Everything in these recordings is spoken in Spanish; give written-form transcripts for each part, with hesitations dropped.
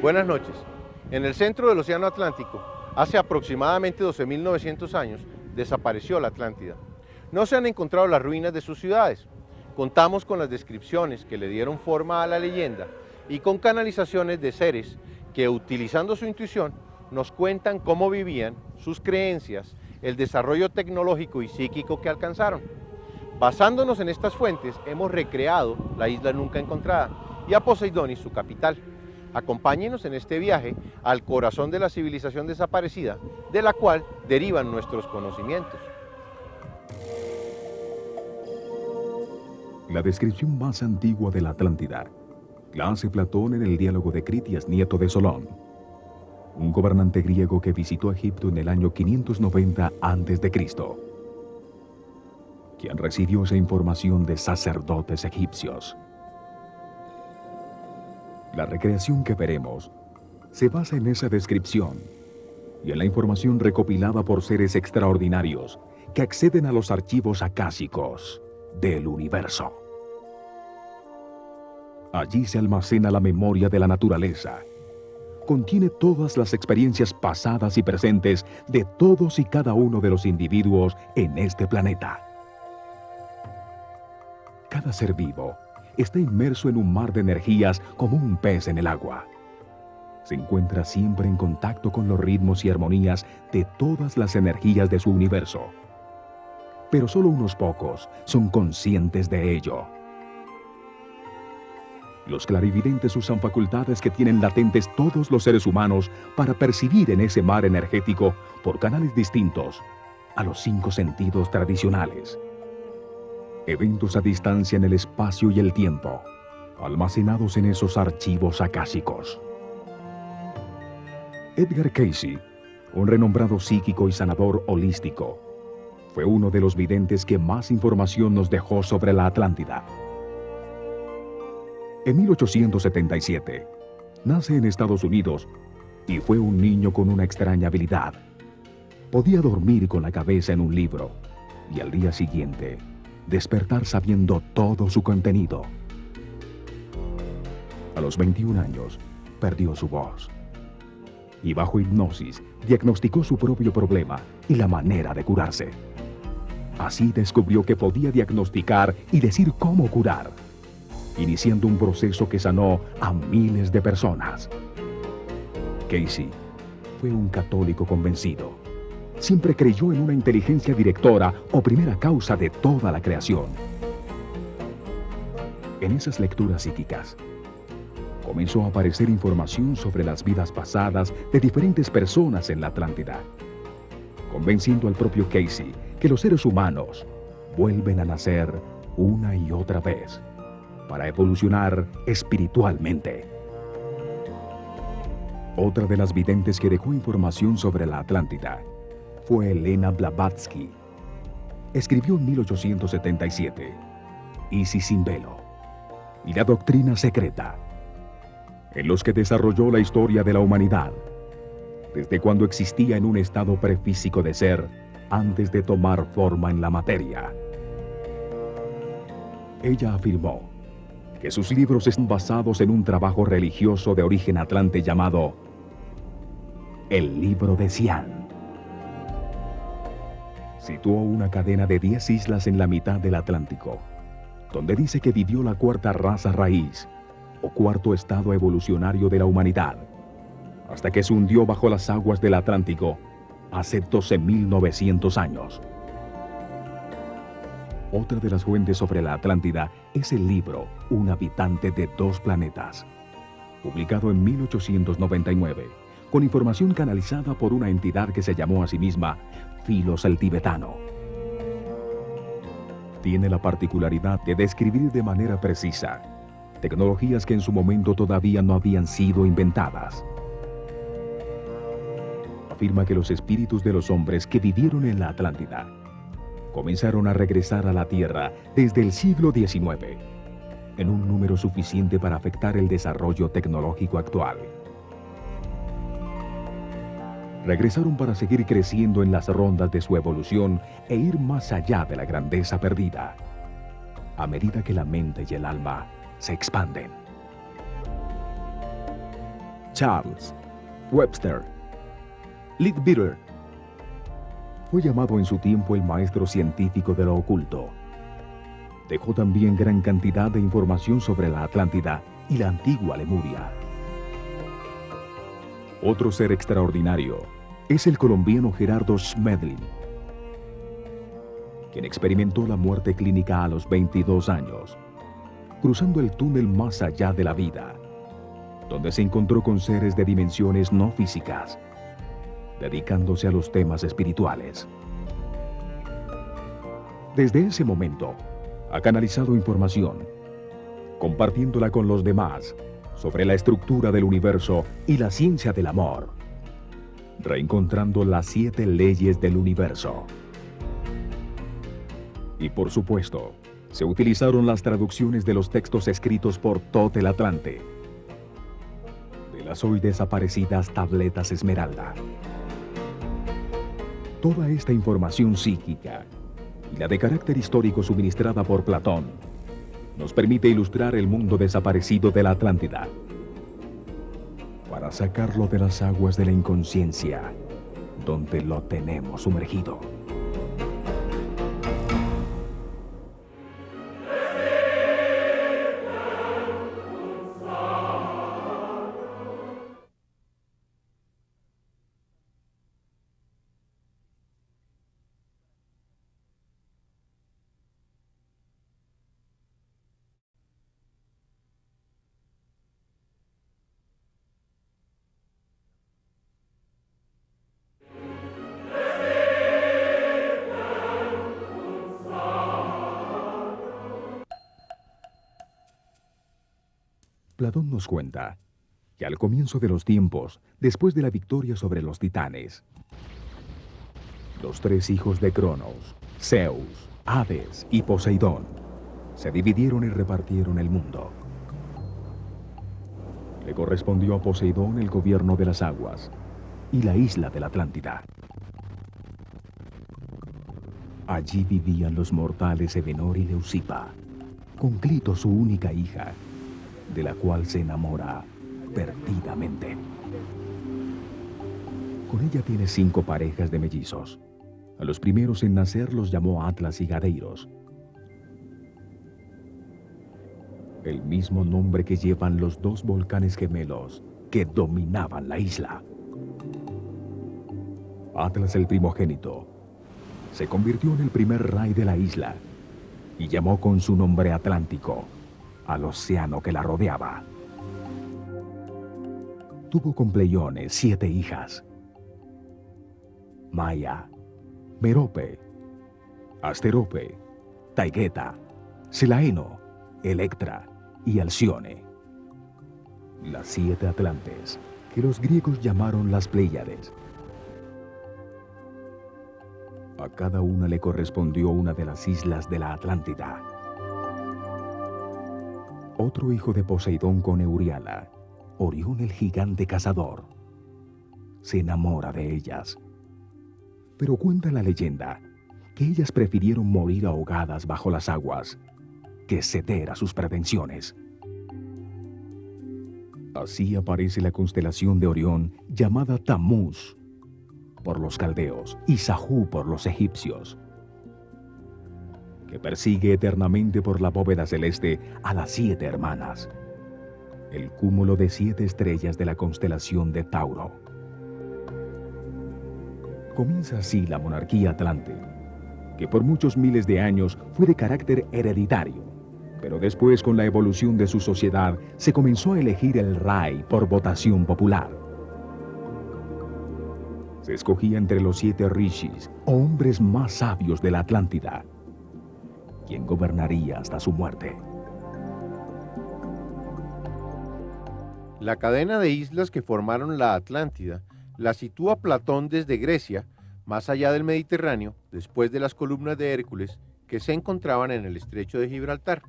Buenas noches. En el centro del Océano Atlántico, hace aproximadamente 12.900 años, desapareció la Atlántida. No se han encontrado las ruinas de sus ciudades. Contamos con las descripciones que le dieron forma a la leyenda y con canalizaciones de seres que, utilizando su intuición, nos cuentan cómo vivían, sus creencias, el desarrollo tecnológico y psíquico que alcanzaron. Basándonos en estas fuentes, hemos recreado la isla nunca encontrada y a Poseidonis, su capital. Acompáñenos en este viaje al corazón de la civilización desaparecida, de la cual derivan nuestros conocimientos. La descripción más antigua de la Atlántida la hace Platón en el diálogo de Critias, nieto de Solón, un gobernante griego que visitó Egipto en el año 590 a.C., quien recibió esa información de sacerdotes egipcios. La recreación que veremos se basa en esa descripción y en la información recopilada por seres extraordinarios que acceden a los archivos acásicos del universo. Allí se almacena la memoria de la naturaleza. Contiene todas las experiencias pasadas y presentes de todos y cada uno de los individuos en este planeta. Cada ser vivo está inmerso en un mar de energías como un pez en el agua. Se encuentra siempre en contacto con los ritmos y armonías de todas las energías de su universo. Pero solo unos pocos son conscientes de ello. Los clarividentes usan facultades que tienen latentes todos los seres humanos para percibir en ese mar energético, por canales distintos, a los 5 sentidos tradicionales. Eventos a distancia en el espacio y el tiempo, almacenados en esos archivos acásicos. Edgar Cayce, un renombrado psíquico y sanador holístico, fue uno de los videntes que más información nos dejó sobre la Atlántida. En 1877, nace en Estados Unidos y fue un niño con una extraña habilidad. Podía dormir con la cabeza en un libro y al día siguiente despertar sabiendo todo su contenido. A los 21 años, perdió su voz y bajo hipnosis diagnosticó su propio problema y la manera de curarse. Así descubrió que podía diagnosticar y decir cómo curar, iniciando un proceso que sanó a miles de personas. Cayce fue un católico convencido. Siempre creyó en una inteligencia directora o primera causa de toda la creación. En esas lecturas psíquicas, comenzó a aparecer información sobre las vidas pasadas de diferentes personas en la Atlántida, convenciendo al propio Cayce que los seres humanos vuelven a nacer una y otra vez para evolucionar espiritualmente. Otra de las videntes que dejó información sobre la Atlántida fue Helena Blavatsky. Escribió en 1877 Isis sin velo y la doctrina secreta, en los que desarrolló la historia de la humanidad, desde cuando existía en un estado prefísico de ser antes de tomar forma en la materia. Ella afirmó que sus libros están basados en un trabajo religioso de origen atlante llamado el Libro de Cian. Situó una cadena de 10 islas en la mitad del Atlántico, donde dice que vivió la cuarta raza raíz, o cuarto estado evolucionario de la humanidad, hasta que se hundió bajo las aguas del Atlántico hace 12.900 años. Otra de las fuentes sobre la Atlántida es el libro Un habitante de 2 planetas, publicado en 1899, con información canalizada por una entidad que se llamó a sí misma Filos el Tibetano. Tiene la particularidad de describir de manera precisa tecnologías que en su momento todavía no habían sido inventadas. Afirma que los espíritus de los hombres que vivieron en la Atlántida comenzaron a regresar a la Tierra desde el siglo XIX, en un número suficiente para afectar el desarrollo tecnológico actual. Regresaron para seguir creciendo en las rondas de su evolución e ir más allá de la grandeza perdida, a medida que la mente y el alma se expanden. Charles, Webster, Leadbeater. Fue llamado en su tiempo el maestro científico de lo oculto. Dejó también gran cantidad de información sobre la Atlántida y la antigua Lemuria. Otro ser extraordinario es el colombiano Gerardo Schmedlin, quien experimentó la muerte clínica a los 22 años, cruzando el túnel más allá de la vida, donde se encontró con seres de dimensiones no físicas, dedicándose a los temas espirituales. Desde ese momento, ha canalizado información, compartiéndola con los demás sobre la estructura del universo y la ciencia del amor, reencontrando las 7 leyes del universo. Y por supuesto, se utilizaron las traducciones de los textos escritos por Tot el Atlante, de las hoy desaparecidas tabletas Esmeralda. Toda esta información psíquica y la de carácter histórico suministrada por Platón nos permite ilustrar el mundo desaparecido de la Atlántida para sacarlo de las aguas de la inconsciencia, donde lo tenemos sumergido. Platón nos cuenta que al comienzo de los tiempos, después de la victoria sobre los titanes, los 3 hijos de Cronos, Zeus, Hades y Poseidón, se dividieron y repartieron el mundo. Le correspondió a Poseidón el gobierno de las aguas y la isla de la Atlántida. Allí vivían los mortales Evenor y Leucipa, con Clito, su única hija, de la cual se enamora perdidamente. Con ella tiene 5 parejas de mellizos. A los primeros en nacer los llamó Atlas y Gadeiros, el mismo nombre que llevan los 2 volcanes gemelos que dominaban la isla. Atlas, el primogénito, se convirtió en el primer rey de la isla y llamó con su nombre Atlántico al océano que la rodeaba. Tuvo con Pleione 7 hijas: Maia, Merope, Asterope, Taigeta, Selaeno, Electra y Alcione. Las 7 Atlantes, que los griegos llamaron las Pléyades. A cada una le correspondió una de las islas de la Atlántida. Otro hijo de Poseidón con Euriala, Orión el gigante cazador, se enamora de ellas. Pero cuenta la leyenda que ellas prefirieron morir ahogadas bajo las aguas que ceder a sus pretensiones. Así aparece la constelación de Orión, llamada Tamuz por los caldeos y Sahú por los egipcios, que persigue eternamente por la bóveda celeste a las 7 hermanas, el cúmulo de 7 estrellas de la constelación de Tauro. Comienza así la monarquía atlante, que por muchos miles de años fue de carácter hereditario, pero después, con la evolución de su sociedad, se comenzó a elegir el rey por votación popular. Se escogía entre los 7 rishis, o hombres más sabios de la Atlántida, quien gobernaría hasta su muerte. La cadena de islas que formaron la Atlántida la sitúa Platón desde Grecia, más allá del Mediterráneo, después de las columnas de Hércules que se encontraban en el estrecho de Gibraltar.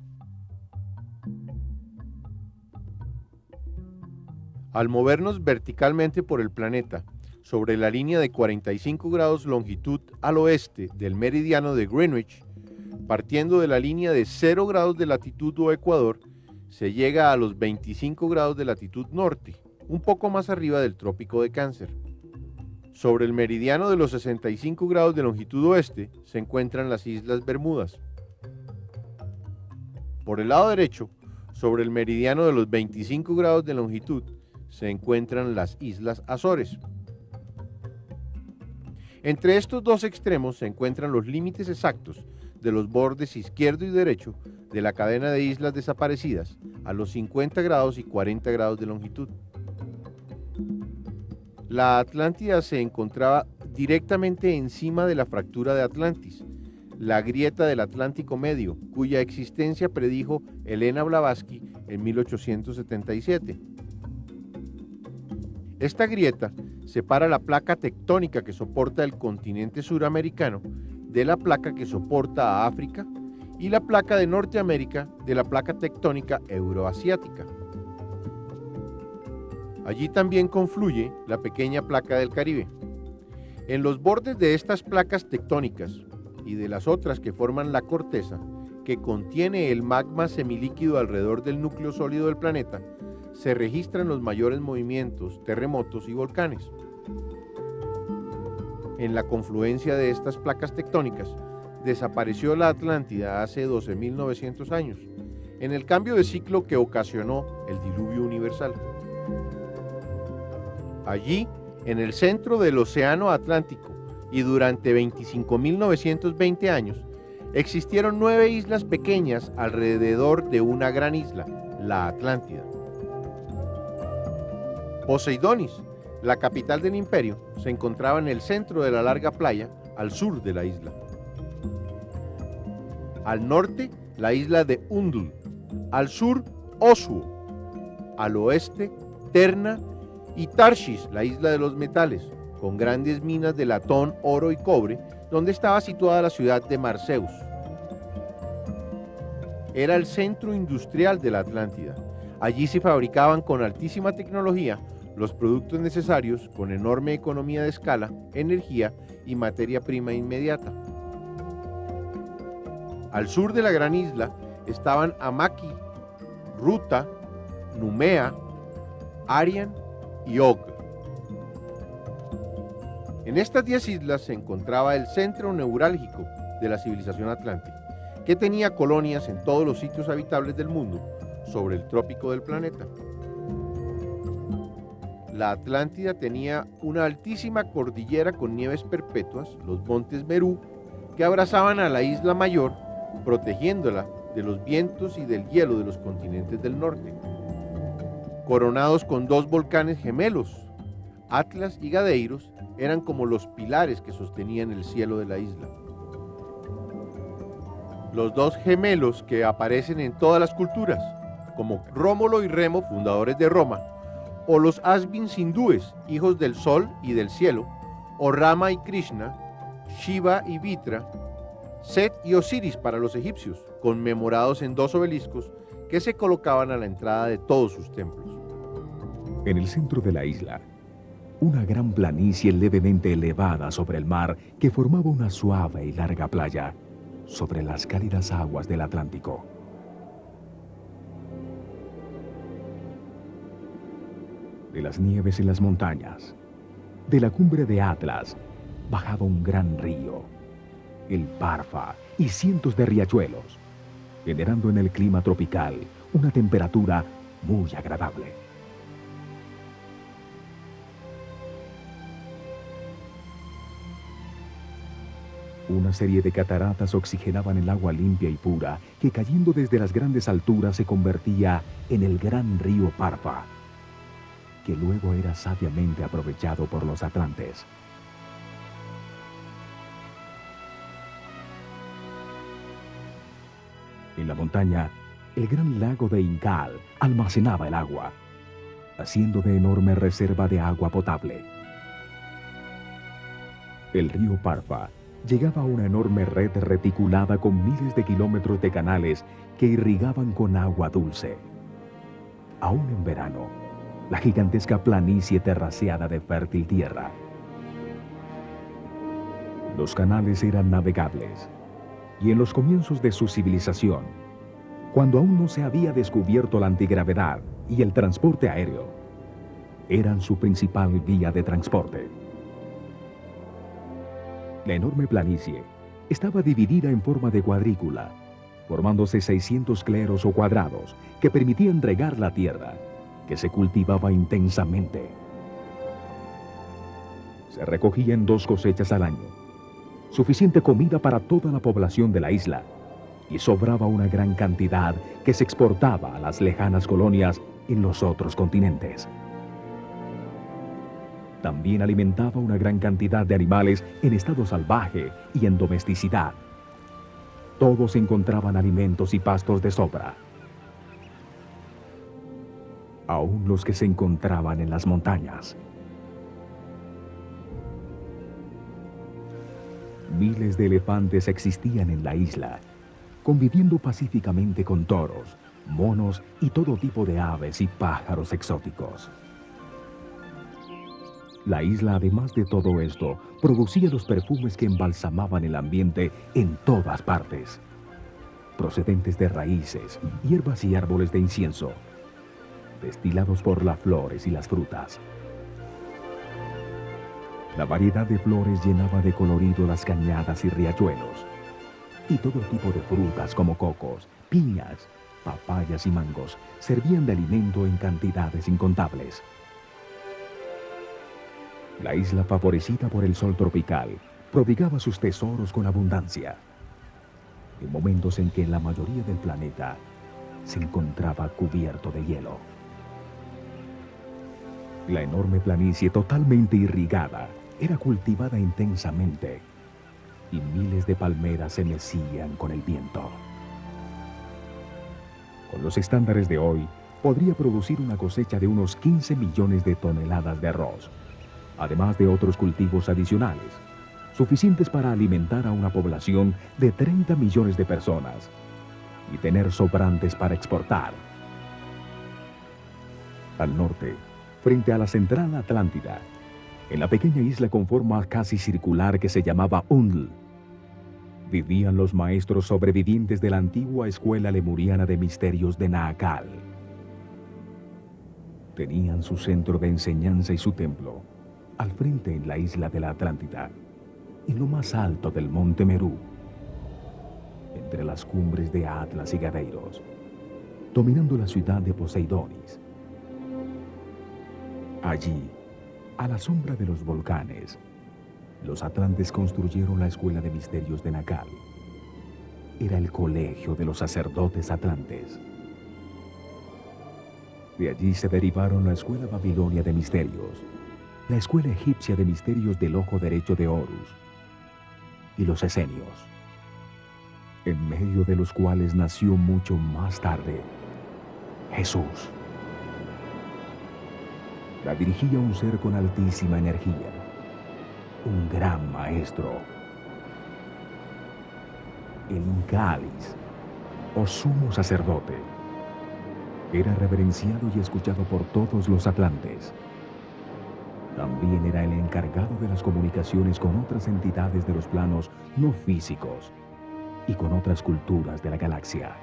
Al movernos verticalmente por el planeta, sobre la línea de 45 grados longitud al oeste del meridiano de Greenwich, partiendo de la línea de 0 grados de latitud o ecuador, se llega a los 25 grados de latitud norte, un poco más arriba del trópico de Cáncer. Sobre el meridiano de los 65 grados de longitud oeste se encuentran las Islas Bermudas. Por el lado derecho, sobre el meridiano de los 25 grados de longitud, se encuentran las Islas Azores. Entre estos dos extremos se encuentran los límites exactos de los bordes izquierdo y derecho de la cadena de islas desaparecidas a los 50 grados y 40 grados de longitud. La Atlántida se encontraba directamente encima de la fractura de Atlantis, la grieta del Atlántico Medio, cuya existencia predijo Helena Blavatsky en 1877. Esta grieta separa la placa tectónica que soporta el continente suramericano de la placa que soporta a África y la placa de Norteamérica de la placa tectónica euroasiática. Allí también confluye la pequeña placa del Caribe. En los bordes de estas placas tectónicas y de las otras que forman la corteza, que contiene el magma semilíquido alrededor del núcleo sólido del planeta, se registran los mayores movimientos, terremotos y volcanes. En la confluencia de estas placas tectónicas, desapareció la Atlántida hace 12.900 años, en el cambio de ciclo que ocasionó el diluvio universal. Allí, en el centro del Océano Atlántico y durante 25.920 años, existieron 9 islas pequeñas alrededor de una gran isla, la Atlántida. Poseidonis, la capital del imperio, se encontraba en el centro de la larga playa al sur de la isla. Al norte, la isla de Undul, al sur, Osuo, al oeste, Terna y Tarshish, la isla de los metales, con grandes minas de latón, oro y cobre, donde estaba situada la ciudad de Marseus. Era el centro industrial de la Atlántida. Allí se fabricaban con altísima tecnología los productos necesarios con enorme economía de escala, energía y materia prima inmediata. Al sur de la gran isla estaban Amaki, Ruta, Numea, Arian y Og. En estas 10 islas se encontraba el centro neurálgico de la civilización atlántica, que tenía colonias en todos los sitios habitables del mundo sobre el trópico del planeta. La Atlántida tenía una altísima cordillera con nieves perpetuas, los montes Merú, que abrazaban a la isla mayor, protegiéndola de los vientos y del hielo de los continentes del norte. Coronados con 2 volcanes gemelos, Atlas y Gadeiros, eran como los pilares que sostenían el cielo de la isla. Los 2 gemelos que aparecen en todas las culturas, como Rómulo y Remo, fundadores de Roma, o los Asvins hindúes, hijos del sol y del cielo, o Rama y Krishna, Shiva y Vitra, Set y Osiris para los egipcios, conmemorados en 2 obeliscos que se colocaban a la entrada de todos sus templos. En el centro de la isla, una gran planicie levemente elevada sobre el mar que formaba una suave y larga playa sobre las cálidas aguas del Atlántico. De las nieves en las montañas, de la cumbre de Atlas, bajaba un gran río, el Parfa, y cientos de riachuelos, generando en el clima tropical una temperatura muy agradable. Una serie de cataratas oxigenaban el agua limpia y pura que, cayendo desde las grandes alturas, se convertía en el gran río Parfa, que luego era sabiamente aprovechado por los atlantes. En la montaña, el gran lago de Incal almacenaba el agua, haciendo de enorme reserva de agua potable. El río Parfa llegaba a una enorme red reticulada con miles de kilómetros de canales que irrigaban con agua dulce. Aún en verano, la gigantesca planicie terraceada de fértil tierra. Los canales eran navegables, y en los comienzos de su civilización, cuando aún no se había descubierto la antigravedad y el transporte aéreo, eran su principal vía de transporte. La enorme planicie estaba dividida en forma de cuadrícula, formándose 600 cleros o cuadrados que permitían regar la tierra, que se cultivaba intensamente. Se recogían 2 cosechas al año, suficiente comida para toda la población de la isla, y sobraba una gran cantidad que se exportaba a las lejanas colonias en los otros continentes. También alimentaba una gran cantidad de animales en estado salvaje y en domesticidad. Todos encontraban alimentos y pastos de sobra, aún los que se encontraban en las montañas. Miles de elefantes existían en la isla, conviviendo pacíficamente con toros, monos y todo tipo de aves y pájaros exóticos. La isla, además de todo esto, producía los perfumes que embalsamaban el ambiente en todas partes, procedentes de raíces, hierbas y árboles de incienso, destilados por las flores y las frutas. La variedad de flores llenaba de colorido las cañadas y riachuelos, y todo tipo de frutas como cocos, piñas, papayas y mangos servían de alimento en cantidades incontables. La isla, favorecida por el sol tropical, prodigaba sus tesoros con abundancia, en momentos en que la mayoría del planeta se encontraba cubierto de hielo. La enorme planicie, totalmente irrigada, era cultivada intensamente, y miles de palmeras se mecían con el viento. Con los estándares de hoy, podría producir una cosecha de unos 15 millones de toneladas de arroz, además de otros cultivos adicionales, suficientes para alimentar a una población de 30 millones de personas y tener sobrantes para exportar. Al norte, frente a la central Atlántida, en la pequeña isla con forma casi circular que se llamaba Undl, vivían los maestros sobrevivientes de la antigua escuela lemuriana de misterios de Naakal. Tenían su centro de enseñanza y su templo al frente en la isla de la Atlántida, en lo más alto del monte Merú, entre las cumbres de Atlas y Gadeiros, dominando la ciudad de Poseidonis. Allí, a la sombra de los volcanes, los atlantes construyeron la escuela de misterios de Naakal. Era el colegio de los sacerdotes atlantes. De allí se derivaron la escuela babilonia de misterios, la escuela egipcia de misterios del ojo derecho de Horus y los esenios, en medio de los cuales nació mucho más tarde Jesús. La dirigía un ser con altísima energía, un gran maestro, el Incalis, o sumo sacerdote. Era reverenciado y escuchado por todos los atlantes. También era el encargado de las comunicaciones con otras entidades de los planos no físicos y con otras culturas de la galaxia.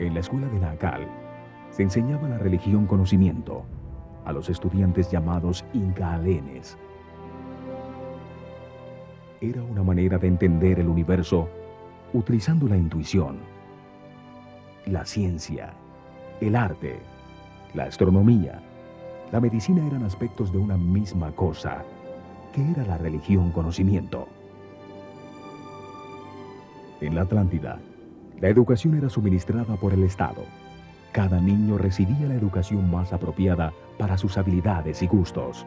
En la escuela de Naakal se enseñaba la religión conocimiento a los estudiantes llamados Incaalenes. Era una manera de entender el universo utilizando la intuición. La ciencia, el arte, la astronomía, la medicina eran aspectos de una misma cosa, que era la religión conocimiento. En la Atlántida, la educación era suministrada por el Estado. Cada niño recibía la educación más apropiada para sus habilidades y gustos.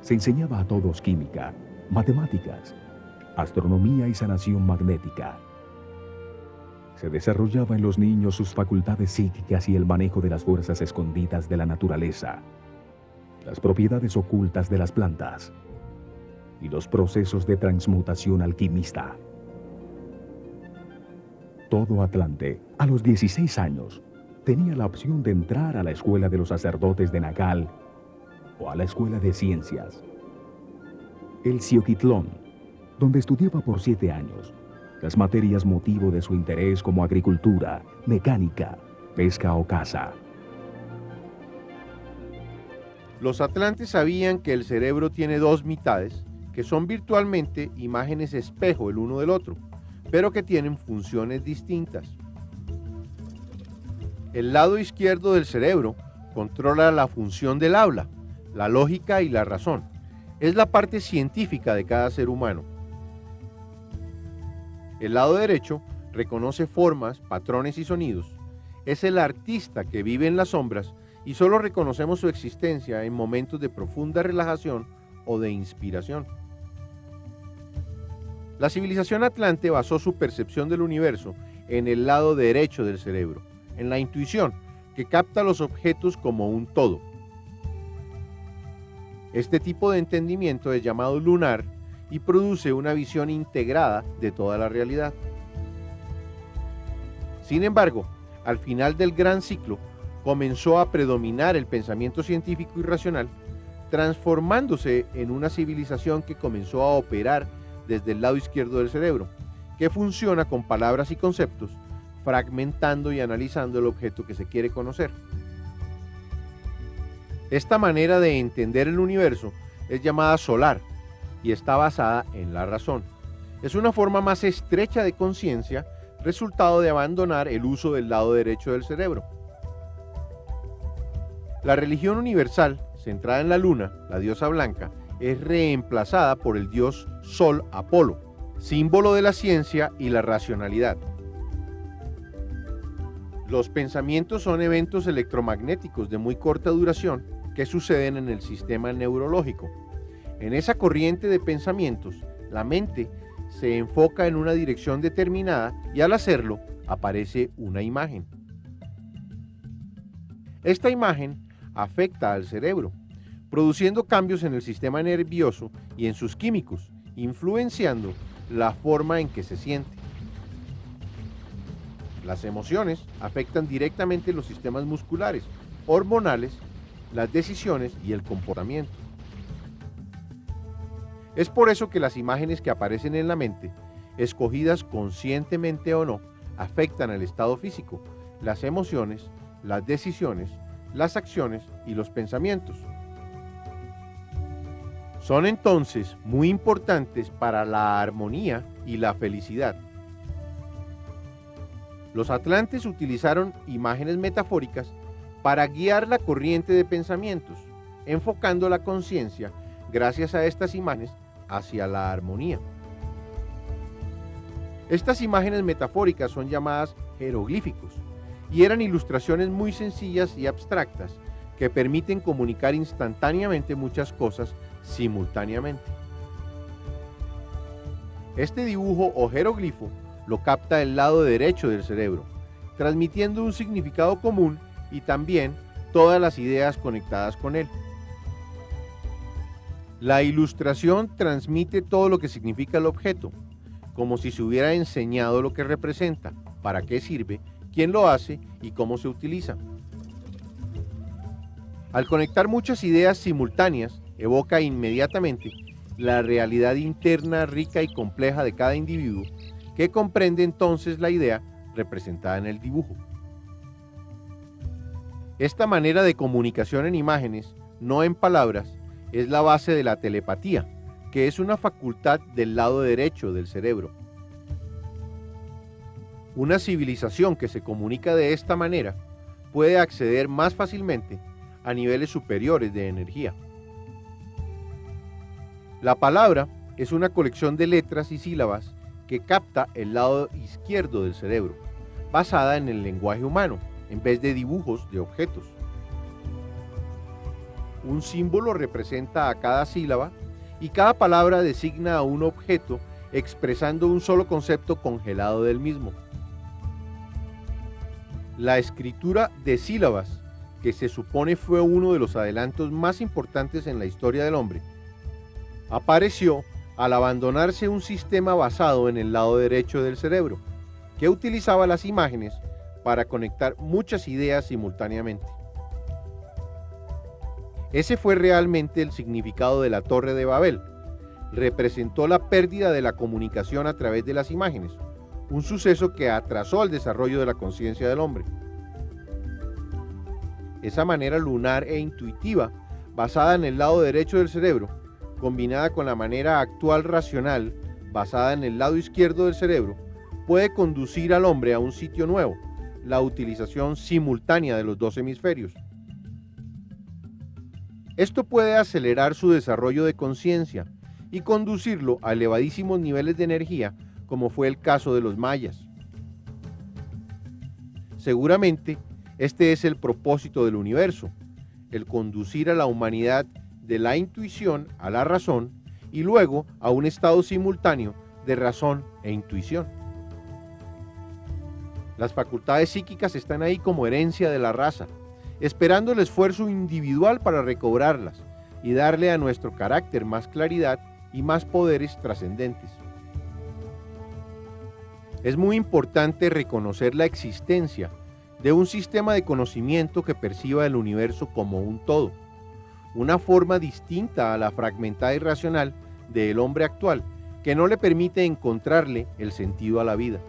Se enseñaba a todos química, matemáticas, astronomía y sanación magnética. Se desarrollaba en los niños sus facultades psíquicas y el manejo de las fuerzas escondidas de la naturaleza, las propiedades ocultas de las plantas y los procesos de transmutación alquimista. Todo Atlante, a los 16 años, tenía la opción de entrar a la escuela de los sacerdotes de Naakal o a la escuela de ciencias, el Sioquitlón, donde estudiaba por 7 años las materias motivo de su interés como agricultura, mecánica, pesca o caza. Los atlantes sabían que el cerebro tiene dos mitades, que son virtualmente imágenes espejo el uno del otro, pero que tienen funciones distintas. El lado izquierdo del cerebro controla la función del habla, la lógica y la razón. Es la parte científica de cada ser humano. El lado derecho reconoce formas, patrones y sonidos. Es el artista que vive en las sombras y solo reconocemos su existencia en momentos de profunda relajación o de inspiración. La civilización atlante basó su percepción del universo en el lado derecho del cerebro, en la intuición, que capta los objetos como un todo. Este tipo de entendimiento es llamado lunar y produce una visión integrada de toda la realidad. Sin embargo, al final del gran ciclo, comenzó a predominar el pensamiento científico y racional, transformándose en una civilización que comenzó a operar desde el lado izquierdo del cerebro, que funciona con palabras y conceptos, fragmentando y analizando el objeto que se quiere conocer. Esta manera de entender el universo es llamada solar y está basada en la razón. Es una forma más estrecha de conciencia, resultado de abandonar el uso del lado derecho del cerebro. La religión universal, centrada en la luna, la diosa blanca, es reemplazada por el dios Sol Apolo, símbolo de la ciencia y la racionalidad. Los pensamientos son eventos electromagnéticos de muy corta duración que suceden en el sistema neurológico. En esa corriente de pensamientos, la mente se enfoca en una dirección determinada y al hacerlo aparece una imagen. Esta imagen afecta al cerebro, produciendo cambios en el sistema nervioso y en sus químicos, influenciando la forma en que se siente. Las emociones afectan directamente los sistemas musculares, hormonales, las decisiones y el comportamiento. Es por eso que las imágenes que aparecen en la mente, escogidas conscientemente o no, afectan al estado físico, las emociones, las decisiones, las acciones y los pensamientos. Son entonces muy importantes para la armonía y la felicidad. Los atlantes utilizaron imágenes metafóricas para guiar la corriente de pensamientos, enfocando la conciencia, gracias a estas imágenes, hacia la armonía. Estas imágenes metafóricas son llamadas jeroglíficos y eran ilustraciones muy sencillas y abstractas que permiten comunicar instantáneamente muchas cosas simultáneamente. Este dibujo o jeroglifo lo capta el lado derecho del cerebro, transmitiendo un significado común y también todas las ideas conectadas con él. La ilustración transmite todo lo que significa el objeto, como si se hubiera enseñado lo que representa, para qué sirve, quién lo hace y cómo se utiliza. Al conectar muchas ideas simultáneas, evoca inmediatamente la realidad interna rica y compleja de cada individuo, que comprende entonces la idea representada en el dibujo. Esta manera de comunicación en imágenes, no en palabras, es la base de la telepatía, que es una facultad del lado derecho del cerebro. Una civilización que se comunica de esta manera puede acceder más fácilmente a niveles superiores de energía. La palabra es una colección de letras y sílabas que capta el lado izquierdo del cerebro, basada en el lenguaje humano, en vez de dibujos de objetos. Un símbolo representa a cada sílaba y cada palabra designa a un objeto expresando un solo concepto congelado del mismo. La escritura de sílabas, que se supone fue uno de los adelantos más importantes en la historia del hombre, apareció al abandonarse un sistema basado en el lado derecho del cerebro, que utilizaba las imágenes para conectar muchas ideas simultáneamente. Ese fue realmente el significado de la Torre de Babel. Representó la pérdida de la comunicación a través de las imágenes, un suceso que atrasó el desarrollo de la conciencia del hombre. Esa manera lunar e intuitiva, basada en el lado derecho del cerebro, combinada con la manera actual racional, basada en el lado izquierdo del cerebro, puede conducir al hombre a un sitio nuevo, la utilización simultánea de los dos hemisferios. Esto puede acelerar su desarrollo de conciencia y conducirlo a elevadísimos niveles de energía, como fue el caso de los mayas. Seguramente, este es el propósito del universo, el conducir a la humanidad de la intuición a la razón y luego a un estado simultáneo de razón e intuición. Las facultades psíquicas están ahí como herencia de la raza, esperando el esfuerzo individual para recobrarlas y darle a nuestro carácter más claridad y más poderes trascendentes. Es muy importante reconocer la existencia de un sistema de conocimiento que perciba el universo como un todo, una forma distinta a la fragmentada y racional del hombre actual, que no le permite encontrarle el sentido a la vida.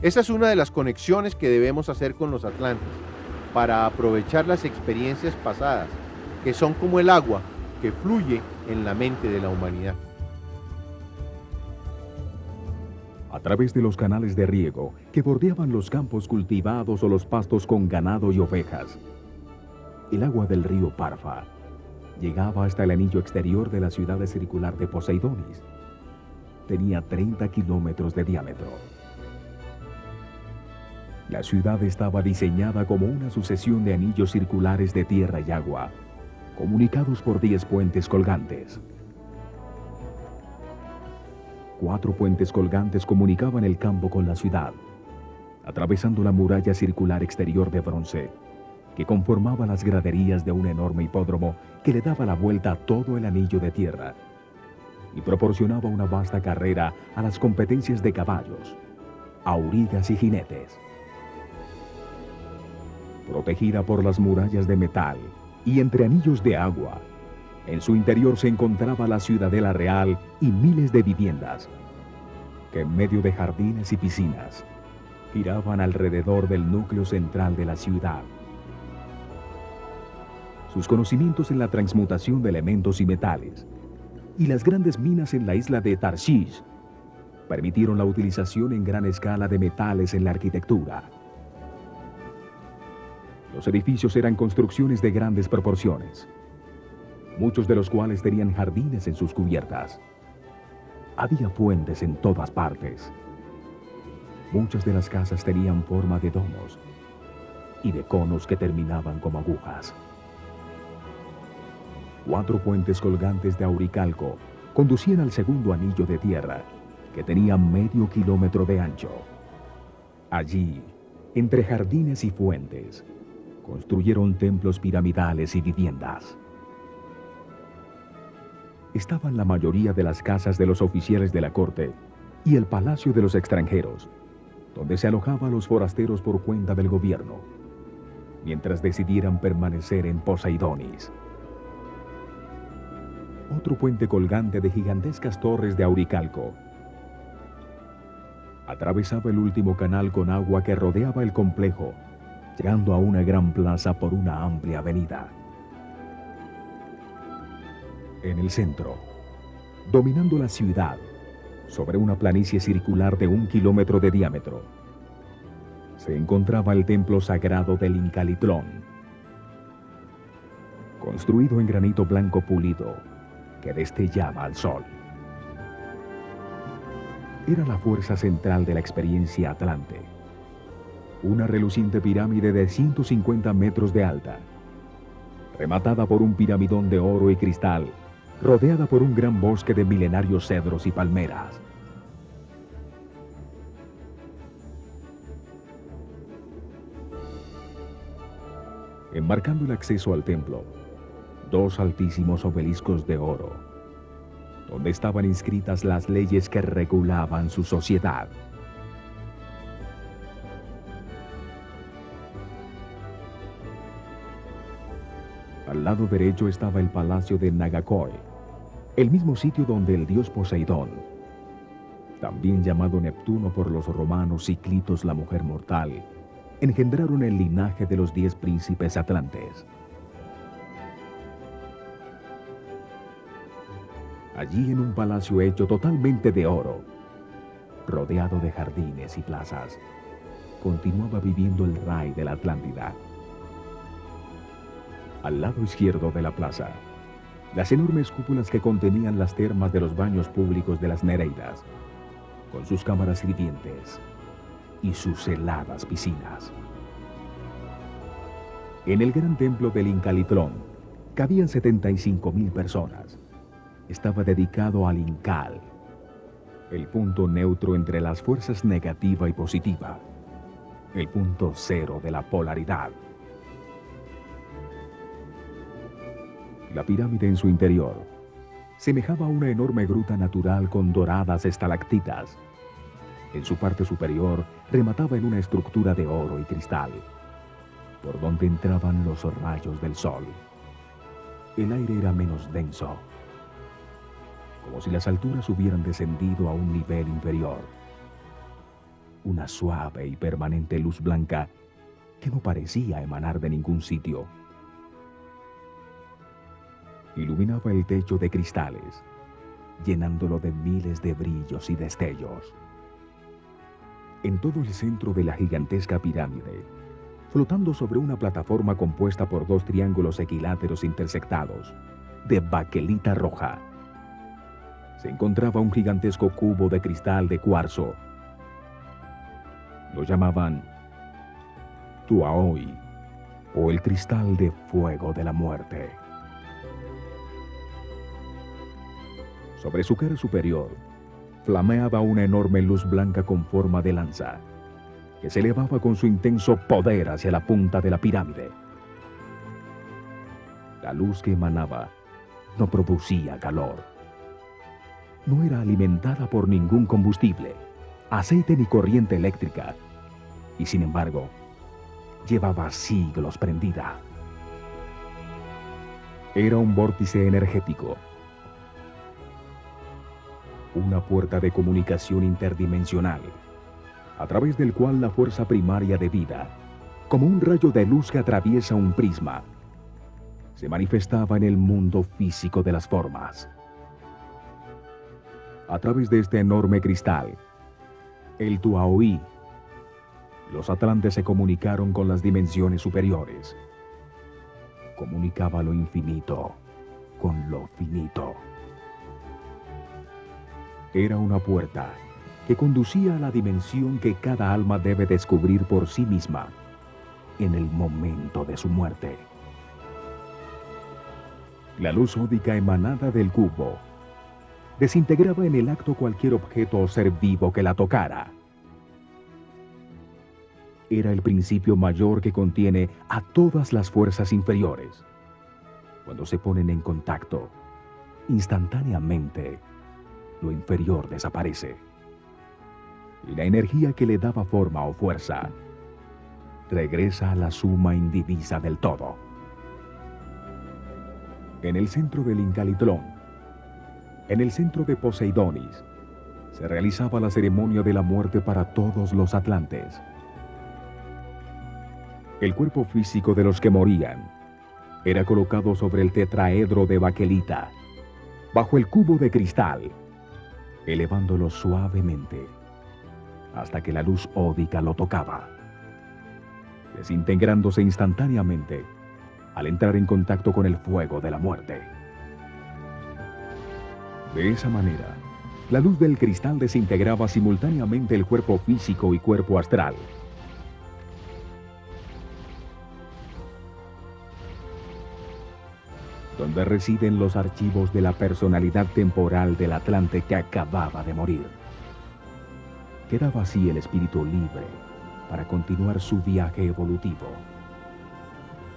Esa es una de las conexiones que debemos hacer con los atlantes, para aprovechar las experiencias pasadas, que son como el agua que fluye en la mente de la humanidad. A través de los canales de riego que bordeaban los campos cultivados o los pastos con ganado y ovejas, el agua del río Parfa llegaba hasta el anillo exterior de la ciudad circular de Poseidonis. Tenía 30 kilómetros de diámetro. La ciudad estaba diseñada como una sucesión de anillos circulares de tierra y agua, comunicados por 10 puentes colgantes. 4 puentes colgantes comunicaban el campo con la ciudad, atravesando la muralla circular exterior de bronce, que conformaba las graderías de un enorme hipódromo que le daba la vuelta a todo el anillo de tierra y proporcionaba una vasta carrera a las competencias de caballos, aurigas y jinetes. Protegida por las murallas de metal y entre anillos de agua, en su interior se encontraba la ciudadela real y miles de viviendas, que en medio de jardines y piscinas, giraban alrededor del núcleo central de la ciudad. Sus conocimientos en la transmutación de elementos y metales, y las grandes minas en la isla de Tarshish, permitieron la utilización en gran escala de metales en la arquitectura. Los edificios eran construcciones de grandes proporciones, muchos de los cuales tenían jardines en sus cubiertas. Había fuentes en todas partes. Muchas de las casas tenían forma de domos y de conos que terminaban como agujas. 4 puentes colgantes de Auricalco conducían al segundo anillo de tierra, que tenía medio kilómetro de ancho. Allí, entre jardines y fuentes, construyeron templos piramidales y viviendas. Estaban la mayoría de las casas de los oficiales de la corte y el palacio de los extranjeros, donde se alojaban los forasteros por cuenta del gobierno, mientras decidieran permanecer en Poseidonis. Otro puente colgante de gigantescas torres de Auricalco atravesaba el último canal con agua que rodeaba el complejo, llegando a una gran plaza por una amplia avenida. En el centro, dominando la ciudad, sobre una planicie circular de 1 kilómetro de diámetro, se encontraba el templo sagrado del Incalitlón, construido en granito blanco pulido que destellaba al sol. Era la fuerza central de la experiencia atlante, una reluciente pirámide de 150 metros de alta, rematada por un piramidón de oro y cristal, rodeada por un gran bosque de milenarios cedros y palmeras. Enmarcando el acceso al templo, 2 altísimos obeliscos de oro, donde estaban inscritas las leyes que regulaban su sociedad. Al lado derecho estaba el palacio de Nagakoi, el mismo sitio donde el dios Poseidón, también llamado Neptuno por los romanos y Clitos la mujer mortal, engendraron el linaje de los 10 príncipes atlantes. Allí, en un palacio hecho totalmente de oro, rodeado de jardines y plazas, continuaba viviendo el rey de la Atlántida. Al lado izquierdo de la plaza, las enormes cúpulas que contenían las termas de los baños públicos de las Nereidas, con sus cámaras hirvientes y sus heladas piscinas. En el gran templo del Incalitlón cabían 75,000 personas. Estaba dedicado al Incal, el punto neutro entre las fuerzas negativa y positiva, el punto cero de la polaridad. La pirámide en su interior semejaba a una enorme gruta natural con doradas estalactitas. En su parte superior remataba en una estructura de oro y cristal, por donde entraban los rayos del sol. El aire era menos denso, como si las alturas hubieran descendido a un nivel inferior. Una suave y permanente luz blanca que no parecía emanar de ningún sitio. Iluminaba el techo de cristales, llenándolo de miles de brillos y destellos. En todo el centro de la gigantesca pirámide, flotando sobre una plataforma compuesta por 2 triángulos equiláteros intersectados, de baquelita roja, se encontraba un gigantesco cubo de cristal de cuarzo. Lo llamaban Tuaoi, o el cristal de fuego de la muerte. Sobre su cara superior, flameaba una enorme luz blanca con forma de lanza, que se elevaba con su intenso poder hacia la punta de la pirámide. La luz que emanaba no producía calor. No era alimentada por ningún combustible, aceite ni corriente eléctrica, y sin embargo, llevaba siglos prendida. Era un vórtice energético, una puerta de comunicación interdimensional, a través del cual la fuerza primaria de vida, como un rayo de luz que atraviesa un prisma, se manifestaba en el mundo físico de las formas. A través de este enorme cristal, el Tuaoi, los atlantes se comunicaron con las dimensiones superiores. Comunicaba lo infinito con lo finito. Era una puerta que conducía a la dimensión que cada alma debe descubrir por sí misma en el momento de su muerte. La luz ódica emanada del cubo desintegraba en el acto cualquier objeto o ser vivo que la tocara. Era el principio mayor que contiene a todas las fuerzas inferiores. Cuando se ponen en contacto, instantáneamente, lo inferior desaparece. Y la energía que le daba forma o fuerza regresa a la suma indivisa del todo. En el centro del Incalitlón, en el centro de Poseidonis, se realizaba la ceremonia de la muerte para todos los atlantes. El cuerpo físico de los que morían era colocado sobre el tetraedro de baquelita, bajo el cubo de cristal, elevándolo suavemente hasta que la luz ódica lo tocaba, desintegrándose instantáneamente al entrar en contacto con el fuego de la muerte. De esa manera, la luz del cristal desintegraba simultáneamente el cuerpo físico y cuerpo astral. Donde residen los archivos de la personalidad temporal del Atlante que acababa de morir. Quedaba así el espíritu libre para continuar su viaje evolutivo,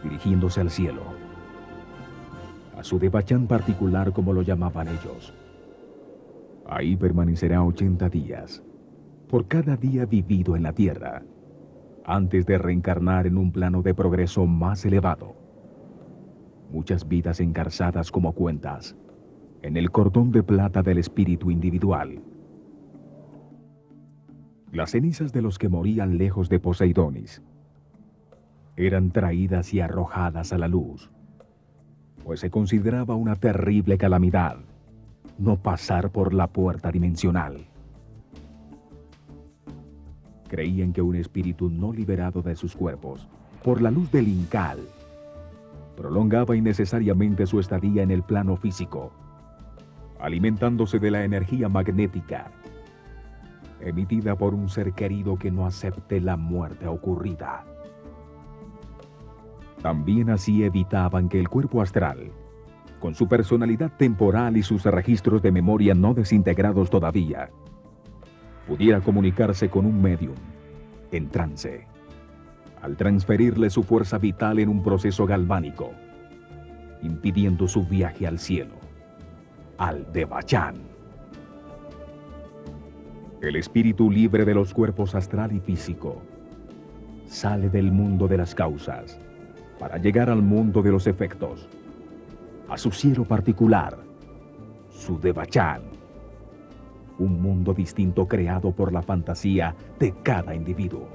dirigiéndose al cielo, a su Devachan particular como lo llamaban ellos. Ahí permanecerá 80 días, por cada día vivido en la tierra, antes de reencarnar en un plano de progreso más elevado. Muchas vidas engarzadas como cuentas en el cordón de plata del espíritu individual. Las cenizas de los que morían lejos de Poseidonis eran traídas y arrojadas a la luz, pues se consideraba una terrible calamidad no pasar por la puerta dimensional. Creían que un espíritu no liberado de sus cuerpos por la luz del Incal prolongaba innecesariamente su estadía en el plano físico, alimentándose de la energía magnética emitida por un ser querido que no acepte la muerte ocurrida. También así evitaban que el cuerpo astral, con su personalidad temporal y sus registros de memoria no desintegrados todavía, pudiera comunicarse con un medium en trance, al transferirle su fuerza vital en un proceso galvánico, impidiendo su viaje al cielo, al Devachan. El espíritu libre de los cuerpos astral y físico sale del mundo de las causas para llegar al mundo de los efectos, a su cielo particular, su Devachan, un mundo distinto creado por la fantasía de cada individuo.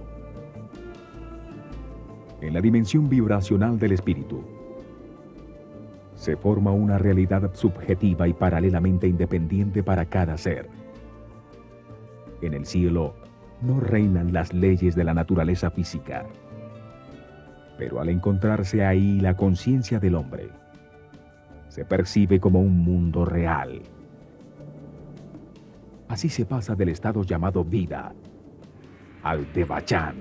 En la dimensión vibracional del espíritu, se forma una realidad subjetiva y paralelamente independiente para cada ser. En el cielo no reinan las leyes de la naturaleza física, pero al encontrarse ahí la conciencia del hombre, se percibe como un mundo real. Así se pasa del estado llamado vida al Devachan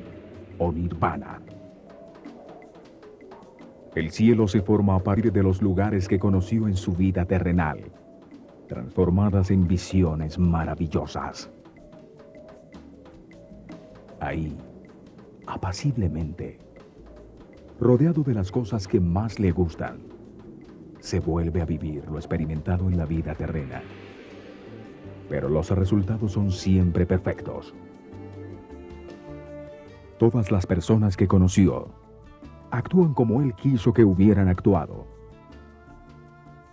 o Nirvana. El cielo se forma a partir de los lugares que conoció en su vida terrenal, transformadas en visiones maravillosas. Ahí, apaciblemente, rodeado de las cosas que más le gustan, se vuelve a vivir lo experimentado en la vida terrena. Pero los resultados son siempre perfectos. Todas las personas que conoció actúan como él quiso que hubieran actuado.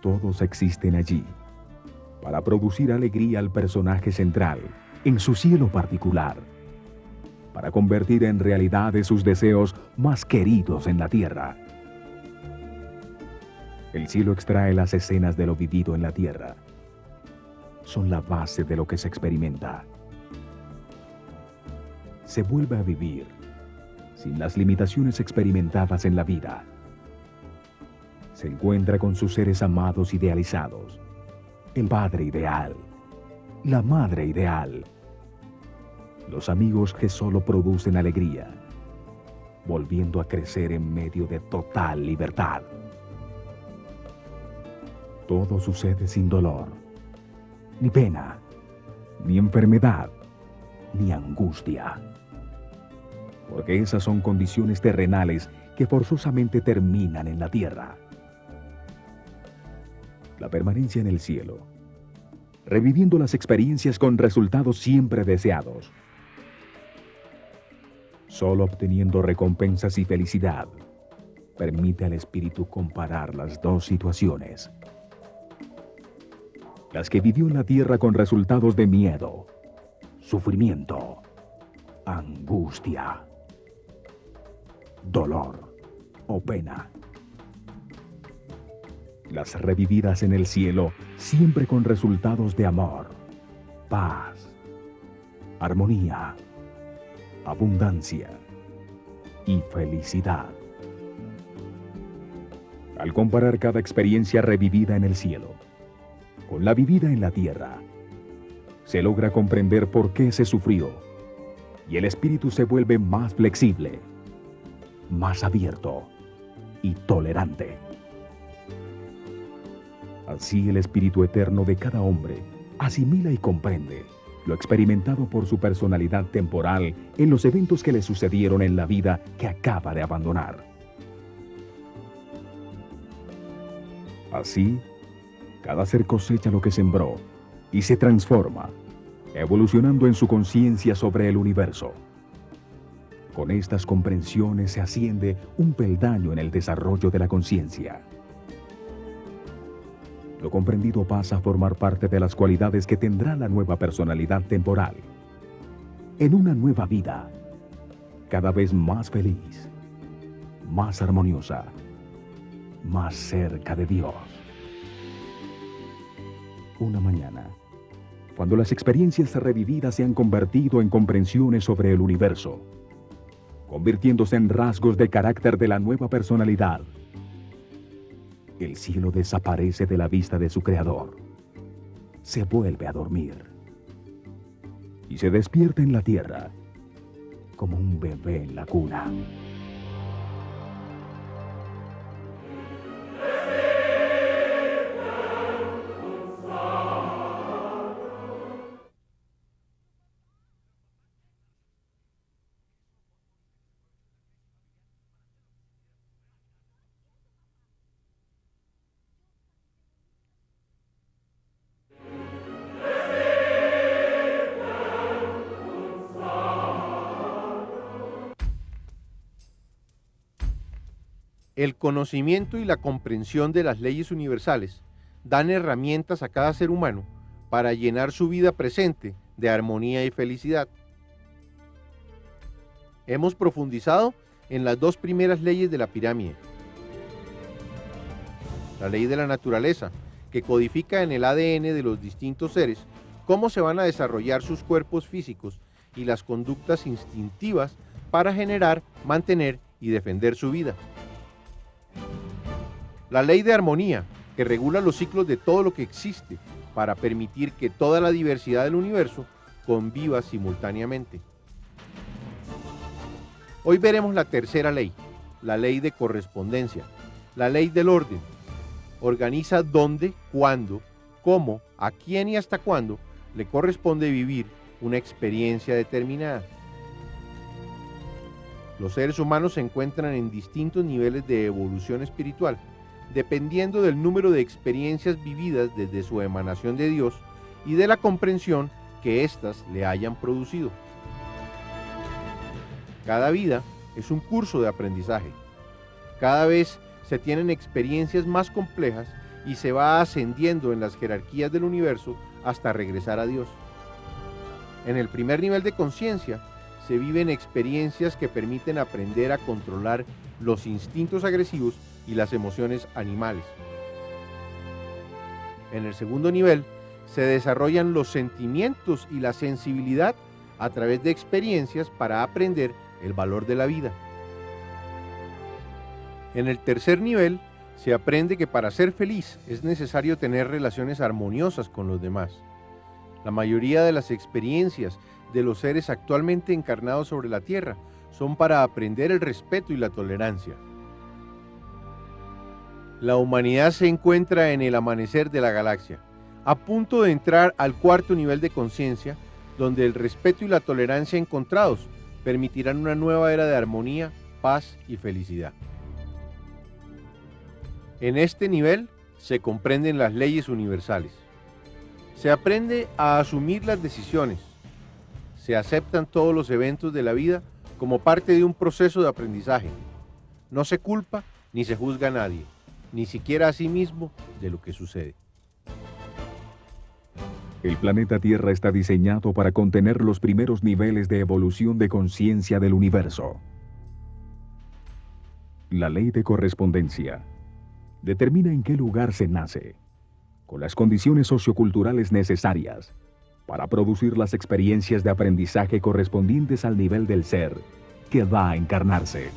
Todos existen allí para producir alegría al personaje central en su cielo particular, para convertir en realidad sus deseos más queridos en la tierra. El cielo extrae las escenas de lo vivido en la tierra. Son la base de lo que se experimenta. Se vuelve a vivir sin las limitaciones experimentadas en la vida. Se encuentra con sus seres amados idealizados, el padre ideal, la madre ideal, los amigos que solo producen alegría, volviendo a crecer en medio de total libertad. Todo sucede sin dolor, ni pena, ni enfermedad, ni angustia. Porque esas son condiciones terrenales que forzosamente terminan en la tierra. La permanencia en el cielo, reviviendo las experiencias con resultados siempre deseados, solo obteniendo recompensas y felicidad, permite al espíritu comparar las dos situaciones. Las que vivió en la tierra con resultados de miedo, sufrimiento, angustia, dolor o pena. Las revividas en el cielo siempre con resultados de amor, paz, armonía, abundancia y felicidad. Al comparar cada experiencia revivida en el cielo con la vivida en la tierra, se logra comprender por qué se sufrió y el espíritu se vuelve más flexible, más abierto y tolerante. Así el espíritu eterno de cada hombre asimila y comprende lo experimentado por su personalidad temporal en los eventos que le sucedieron en la vida que acaba de abandonar. Así, cada ser cosecha lo que sembró y se transforma, evolucionando en su conciencia sobre el universo. Con estas comprensiones se asciende un peldaño en el desarrollo de la conciencia. Lo comprendido pasa a formar parte de las cualidades que tendrá la nueva personalidad temporal. En una nueva vida, cada vez más feliz, más armoniosa, más cerca de Dios. Una mañana, cuando las experiencias revividas se han convertido en comprensiones sobre el universo, convirtiéndose en rasgos de carácter de la nueva personalidad, el cielo desaparece de la vista de su creador, se vuelve a dormir y se despierta en la tierra como un bebé en la cuna. El conocimiento y la comprensión de las leyes universales dan herramientas a cada ser humano para llenar su vida presente de armonía y felicidad. Hemos profundizado en las dos primeras leyes de la pirámide. La ley de la naturaleza, que codifica en el ADN de los distintos seres cómo se van a desarrollar sus cuerpos físicos y las conductas instintivas para generar, mantener y defender su vida. La ley de armonía, que regula los ciclos de todo lo que existe para permitir que toda la diversidad del universo conviva simultáneamente. Hoy veremos la tercera ley, la ley de correspondencia, la ley del orden. Organiza dónde, cuándo, cómo, a quién y hasta cuándo le corresponde vivir una experiencia determinada. Los seres humanos se encuentran en distintos niveles de evolución espiritual, dependiendo del número de experiencias vividas desde su emanación de Dios y de la comprensión que éstas le hayan producido. Cada vida es un curso de aprendizaje. Cada vez se tienen experiencias más complejas y se va ascendiendo en las jerarquías del universo hasta regresar a Dios. En el primer nivel de conciencia se viven experiencias que permiten aprender a controlar los instintos agresivos y las emociones animales. En el segundo nivel se desarrollan los sentimientos y la sensibilidad a través de experiencias para aprender el valor de la vida. En el tercer nivel se aprende que para ser feliz es necesario tener relaciones armoniosas con los demás. La mayoría de las experiencias de los seres actualmente encarnados sobre la Tierra son para aprender el respeto y la tolerancia. La humanidad se encuentra en el amanecer de la galaxia, a punto de entrar al cuarto nivel de conciencia, donde el respeto y la tolerancia encontrados permitirán una nueva era de armonía, paz y felicidad. En este nivel se comprenden las leyes universales. Se aprende a asumir las decisiones. Se aceptan todos los eventos de la vida como parte de un proceso de aprendizaje. No se culpa ni se juzga a nadie, ni siquiera a sí mismo, de lo que sucede. El planeta Tierra está diseñado para contener los primeros niveles de evolución de conciencia del universo. La ley de correspondencia determina en qué lugar se nace, con las condiciones socioculturales necesarias para producir las experiencias de aprendizaje correspondientes al nivel del ser que va a encarnarse.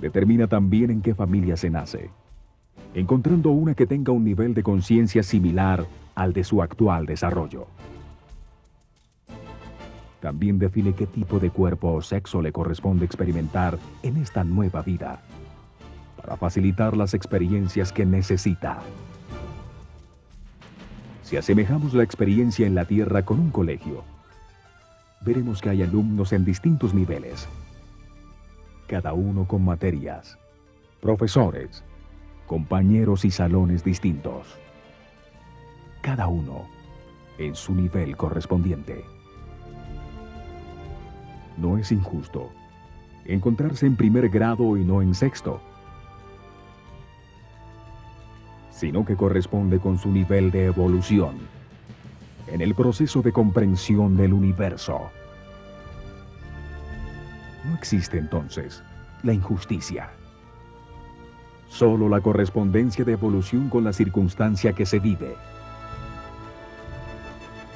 Determina también en qué familia se nace, encontrando una que tenga un nivel de conciencia similar al de su actual desarrollo. También define qué tipo de cuerpo o sexo le corresponde experimentar en esta nueva vida, para facilitar las experiencias que necesita. Si asemejamos la experiencia en la Tierra con un colegio, veremos que hay alumnos en distintos niveles, cada uno con materias, profesores, compañeros y salones distintos, cada uno en su nivel correspondiente. No es injusto encontrarse en primer grado y no en sexto, sino que corresponde con su nivel de evolución en el proceso de comprensión del universo. No existe entonces la injusticia. Solo la correspondencia de evolución con la circunstancia que se vive.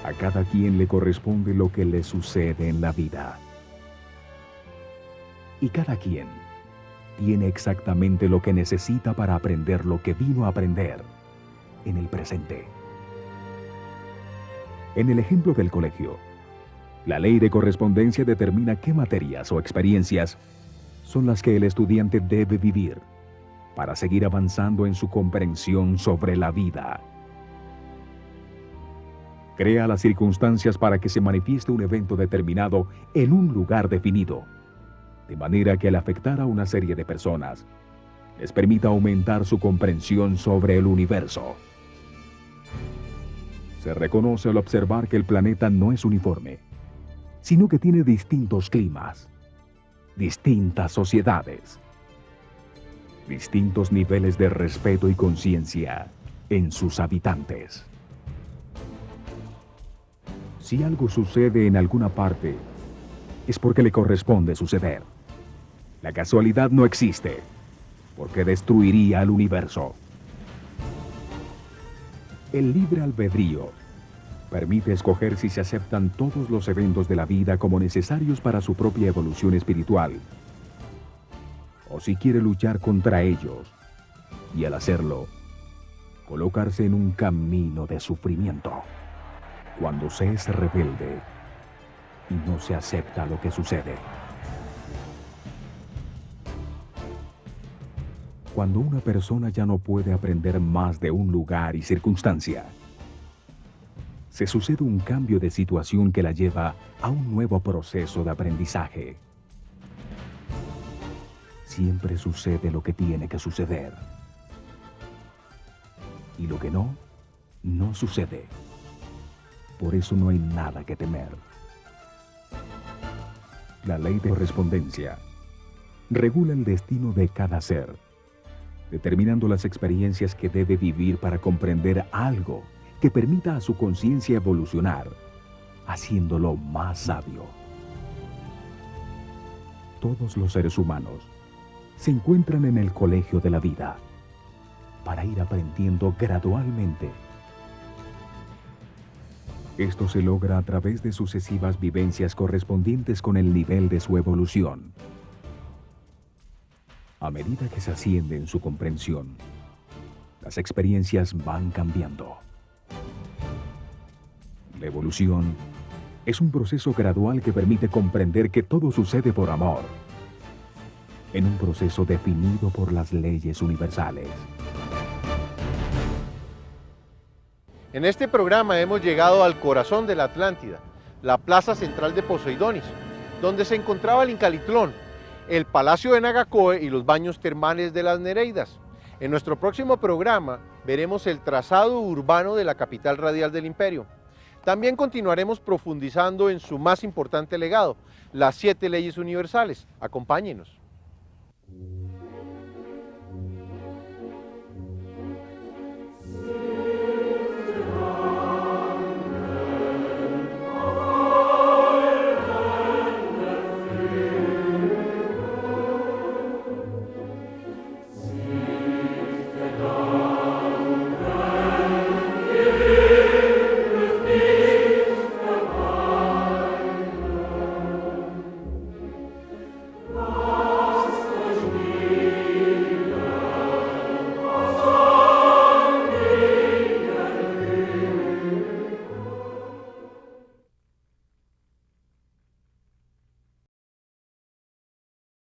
A cada quien le corresponde lo que le sucede en la vida. Y cada quien tiene exactamente lo que necesita para aprender lo que vino a aprender en el presente. En el ejemplo del colegio, la ley de correspondencia determina qué materias o experiencias son las que el estudiante debe vivir para seguir avanzando en su comprensión sobre la vida. Crea las circunstancias para que se manifieste un evento determinado en un lugar definido, de manera que al afectar a una serie de personas, les permita aumentar su comprensión sobre el universo. Se reconoce al observar que el planeta no es uniforme, sino que tiene distintos climas, distintas sociedades, distintos niveles de respeto y conciencia en sus habitantes. Si algo sucede en alguna parte, es porque le corresponde suceder. La casualidad no existe, porque destruiría al universo. El libre albedrío permite escoger si se aceptan todos los eventos de la vida como necesarios para su propia evolución espiritual, o si quiere luchar contra ellos, y al hacerlo, colocarse en un camino de sufrimiento. Cuando se es rebelde y no se acepta lo que sucede. Cuando una persona ya no puede aprender más de un lugar y circunstancia, se sucede un cambio de situación que la lleva a un nuevo proceso de aprendizaje. Siempre sucede lo que tiene que suceder. Y lo que no, no sucede. Por eso no hay nada que temer. La ley de correspondencia regula el destino de cada ser, determinando las experiencias que debe vivir para comprender algo que permita a su conciencia evolucionar, haciéndolo más sabio. Todos los seres humanos se encuentran en el colegio de la vida para ir aprendiendo gradualmente. Esto se logra a través de sucesivas vivencias correspondientes con el nivel de su evolución. A medida que se asciende en su comprensión, las experiencias van cambiando. La evolución es un proceso gradual que permite comprender que todo sucede por amor, en un proceso definido por las leyes universales. En este programa hemos llegado al corazón de la Atlántida, la plaza central de Poseidonis, donde se encontraba el Incalitlón, el Palacio de Nagacoe y los baños termales de las Nereidas. En nuestro próximo programa veremos el trazado urbano de la capital radial del imperio. También continuaremos profundizando en su más importante legado, las 7 leyes universales. Acompáñenos.